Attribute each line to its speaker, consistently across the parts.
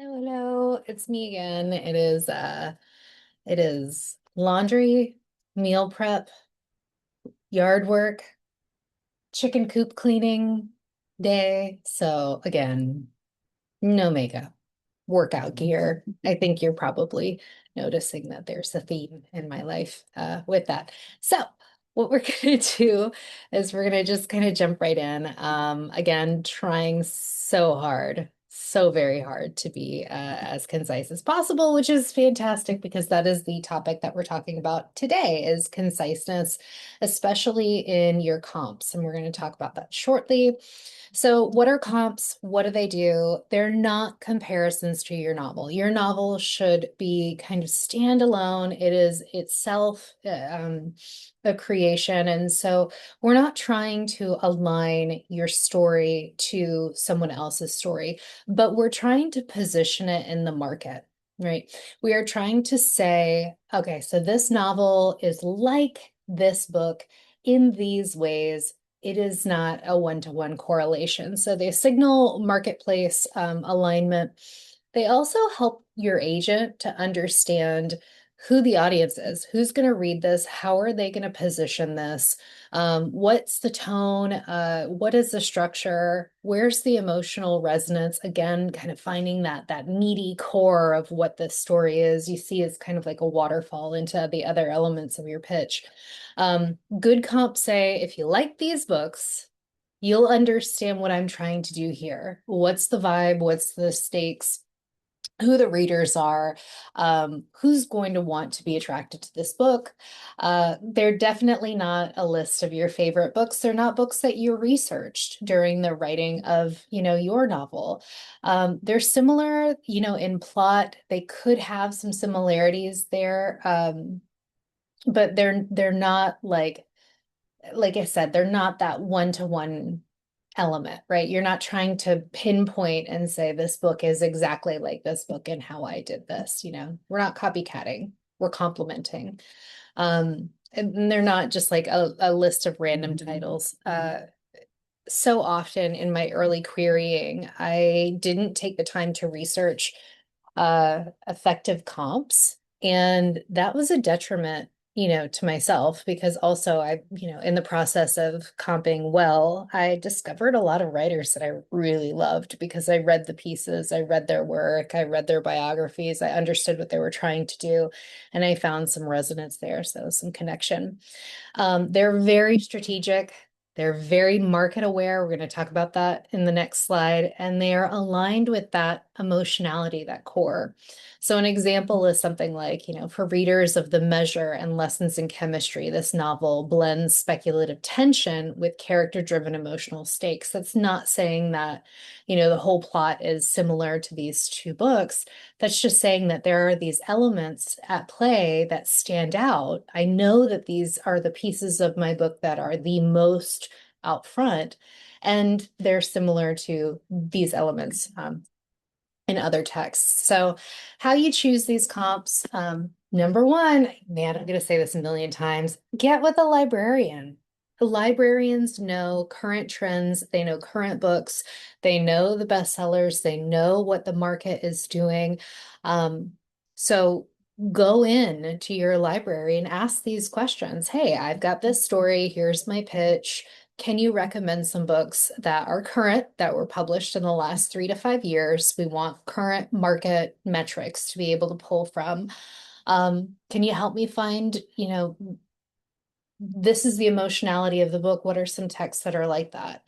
Speaker 1: Hello, hello. It's me again. It is laundry, meal prep, yard work, chicken coop cleaning day. So again, no makeup, workout gear. I think you're probably noticing that there's a theme in my life with that. So what we're gonna do is we're gonna just kind of jump right in. Again, trying so hard, so very hard to be as concise as possible, which is fantastic because that is the topic that we're talking about today is conciseness, especially in your comps. And we're going to talk about that shortly. So, what are comps? What do they do? They're not comparisons to your novel. Your novel should be kind of standalone. It is itself a creation. And so, we're not trying to align your story to someone else's story, but we're trying to position it in the market. Right. We are trying to say, okay, so this novel is like this book in these ways. It is not a one-to-one correlation. So they signal marketplace alignment. They also help your agent to understand who the audience is, who's going to read this, how are they going to position this, what's the tone, what is the structure, where's the emotional resonance? Again, kind of finding that meaty core of what this story is. You see, it's kind of like a waterfall into the other elements of your pitch. Good comps say, if you like these books, you'll understand what I'm trying to do here. What's the vibe? What's the stakes? Who the readers are, who's going to want to be attracted to this book. They're definitely not a list of your favorite books. They're not books that you researched during the writing of, your novel. They're similar, in plot. They could have some similarities there, but they're not like I said, they're not that one-to-one element, right? You're not trying to pinpoint and say this book is exactly like this book and how I did this, We're not copycatting, we're complementing. And they're not just like a list of random titles. So often in my early querying, I didn't take the time to research effective comps. And that was a detriment, to myself because also in the process of comping well, I discovered a lot of writers that I really loved because I read the pieces, I read their work, I read their biographies, I understood what they were trying to do, and I found some resonance there. So some connection. They're very strategic. They're very market aware. We're going to talk about that in the next slide. And they are aligned with that emotionality, that core. So an example is something like, for readers of The Measure and Lessons in Chemistry, this novel blends speculative tension with character-driven emotional stakes. That's not saying that, the whole plot is similar to these two books. That's just saying that there are these elements at play that stand out. I know that these are the pieces of my book that are the most out front, and they're similar to these elements in other texts. So, how you choose these comps, number one, man, I'm going to say this a million times, get with a librarian. The librarians know current trends, they know current books, they know the bestsellers, they know what the market is doing. So go in to your library and ask these questions. Hey, I've got this story, here's my pitch. Can you recommend some books that are current, that were published in the last 3 to 5 years? We want current market metrics to be able to pull from. Can you help me find, this is the emotionality of the book. What are some texts that are like that?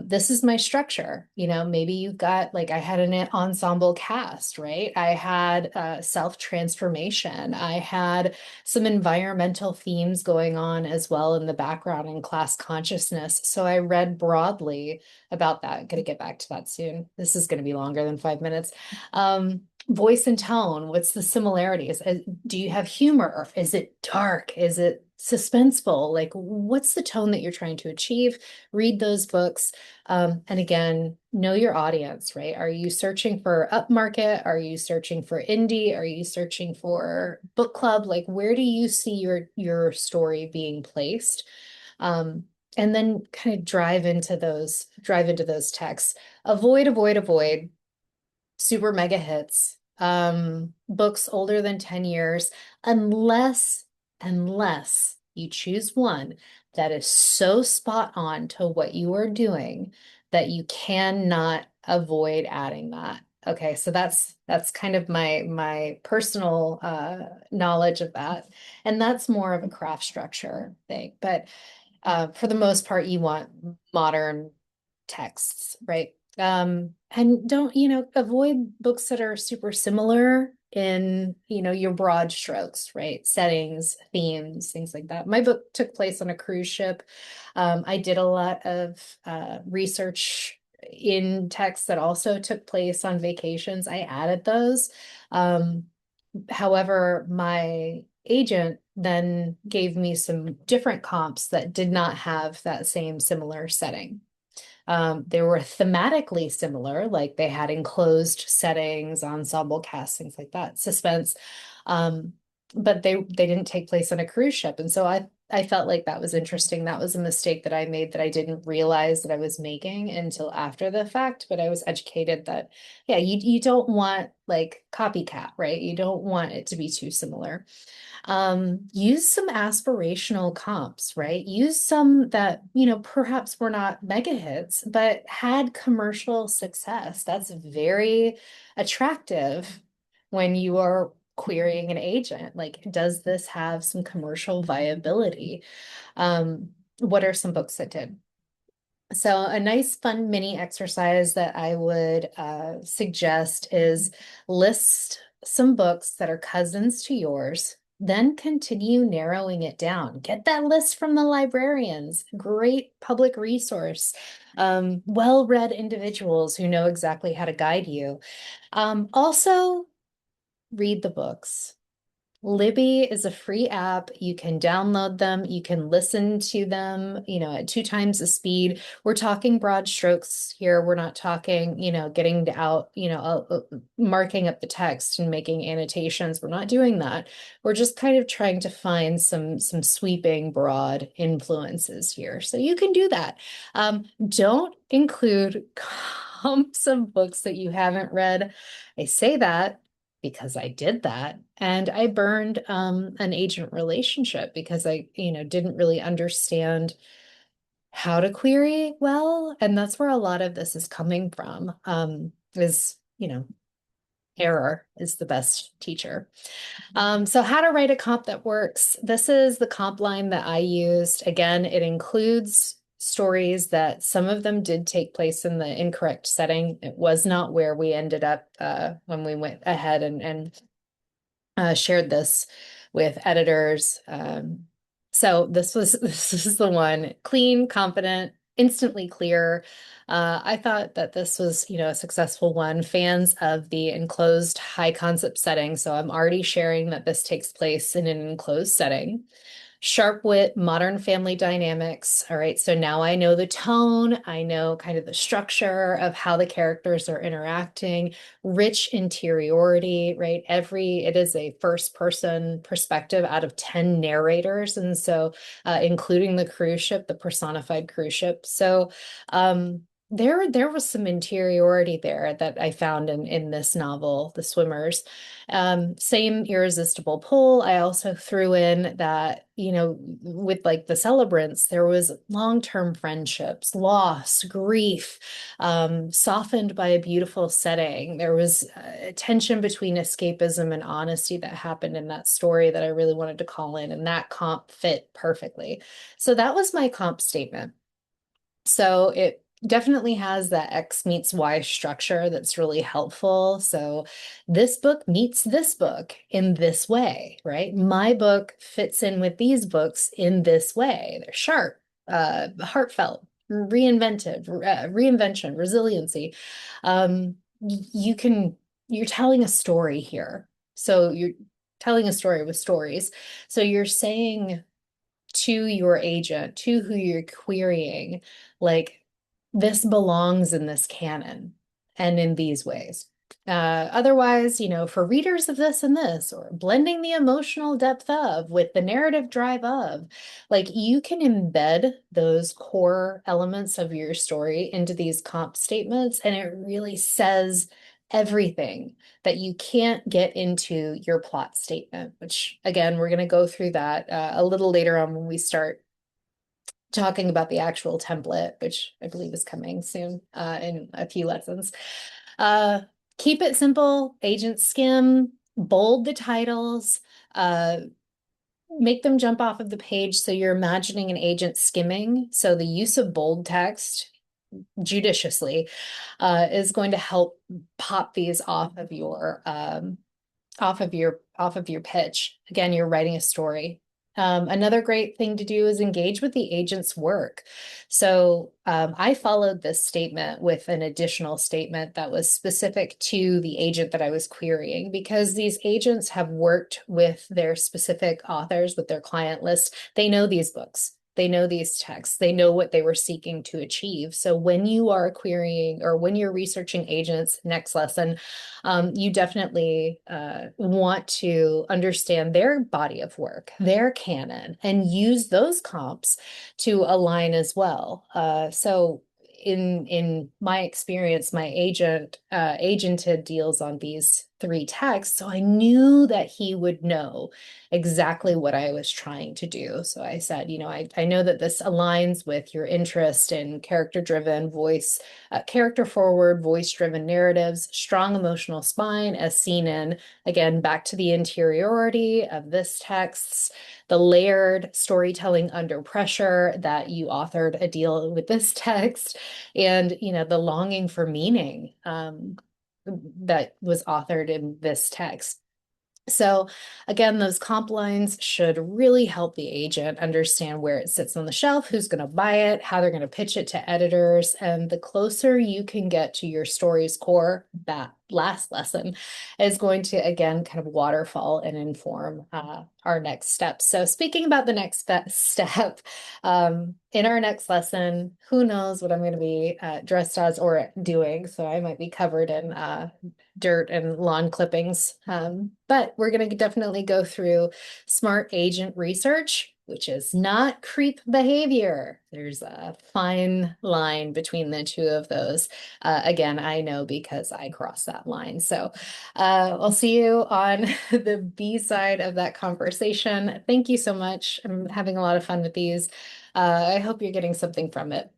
Speaker 1: This is my structure. Maybe you've got, like, I had an ensemble cast, right? I had self-transformation. I had some environmental themes going on as well in the background and class consciousness. So I read broadly about that. I'm going to get back to that soon. This is going to be longer than 5 minutes. Voice and tone, what's the similarities? Do you have humor? Is it dark? Is it suspenseful? Like, what's the tone that you're trying to achieve? Read those books. And again, know your audience, right? Are you searching for upmarket? Are you searching for indie? Are you searching for book club? Like, where do you see your story being placed? And then kind of drive into those texts. Avoid, avoid, avoid super mega hits, books older than 10 years, unless you choose one that is so spot on to what you are doing that you cannot avoid adding that. Okay, so that's kind of my personal knowledge of that. And that's more of a craft structure thing. But for the most part, you want modern texts, right? And don't, avoid books that are super similar in, your broad strokes, right? Settings, themes, things like that. My book took place on a cruise ship. I did a lot of research in texts that also took place on vacations. I added those. Um, However, my agent then gave me some different comps that did not have that same similar setting. They were thematically similar, like they had enclosed settings, ensemble casts, things like that, suspense. Um, but they didn't take place on a cruise ship. And so I felt like that was interesting. That was a mistake that I made that I didn't realize that I was making until after the fact. But I was educated that, yeah, you don't want like copycat, right? You don't want it to be too similar. Use some aspirational comps, right? Use some that, perhaps were not mega hits, but had commercial success. That's very attractive when you are querying an agent. Like, does this have some commercial viability? What are some books that did? So a nice fun mini exercise that I would suggest is list some books that are cousins to yours, then continue narrowing it down. Get that list from the librarians. Great public resource. Well-read individuals who know exactly how to guide you. Also, read the books. Libby is a free app. You can download them. You can listen to them, at 2 times the speed. We're talking broad strokes here. We're not talking, getting out, marking up the text and making annotations. We're not doing that. We're just kind of trying to find some sweeping broad influences here. So you can do that. Don't include comps of books that you haven't read. I say that because I did that and I burned an agent relationship because I, didn't really understand how to query well. And that's where a lot of this is coming from, is, error is the best teacher. So how to write a comp that works. This is the comp line that I used. Again, it includes stories that some of them did take place in the incorrect setting. It was not where we ended up when we went ahead and shared this with editors. So this is the one: clean, confident, instantly clear. I thought that this was, a successful one. Fans of the enclosed high concept setting. So I'm already sharing that this takes place in an enclosed setting. Sharp wit, modern family dynamics. All right, so now I know the tone, I know kind of the structure of how the characters are interacting, rich interiority, right? It is a first person perspective out of 10 narrators. And so, including the cruise ship, the personified cruise ship. So, there was some interiority there that I found in this novel, The Swimmers. Same irresistible pull. I also threw in that, with like the celebrants, there was long-term friendships, loss, grief, softened by a beautiful setting. There was tension between escapism and honesty that happened in that story that I really wanted to call in, and that comp fit perfectly. So that was my comp statement. So it definitely has that X meets Y structure that's really helpful. So this book meets this book in this way, right? My book fits in with these books in this way. They're sharp, heartfelt, reinvention, resiliency. You can, you're telling a story here. So you're telling a story with stories. So you're saying to your agent, to who you're querying, like, this belongs in this canon and in these ways. Otherwise, for readers of this and this, or blending the emotional depth of with the narrative drive of, like, you can embed those core elements of your story into these comp statements, and it really says everything that you can't get into your plot statement, which again, we're going to go through that a little later on when we start talking about the actual template, which I believe is coming soon in a few lessons. Uh, Keep it simple, agent skim, bold the titles, uh, make them jump off of the page so you're imagining an agent skimming. So the use of bold text judiciously is going to help pop these off of your pitch. Again, you're writing a story. Another great thing to do is engage with the agent's work. So I followed this statement with an additional statement that was specific to the agent that I was querying, because these agents have worked with their specific authors, with their client list. They know these books. They know these texts. They know what they were seeking to achieve. So when you are querying or when you're researching agents, next lesson, you definitely want to understand their body of work, their canon, and use those comps to align as well. So in my experience, my agent agented deals on these three texts, so I knew that he would know exactly what I was trying to do. So I said, I know that this aligns with your interest in character-driven voice, character-forward, voice-driven narratives, strong emotional spine, as seen in, again, back to the interiority of this text, the layered storytelling under pressure that you authored a deal with this text, and the longing for meaning that was authored in this text. So again, those comp lines should really help the agent understand where it sits on the shelf, who's going to buy it, how they're going to pitch it to editors. And the closer you can get to your story's core, that last lesson is going to, again, kind of waterfall and inform our next steps. So speaking about the next step, in our next lesson, who knows what I'm going to be dressed as or doing. So I might be covered in dirt and lawn clippings. But we're going to definitely go through smart agent research, which is not creep behavior. There's a fine line between the two of those. Again, I know because I crossed that line. So I'll see you on the B side of that conversation. Thank you so much. I'm having a lot of fun with these. I hope you're getting something from it.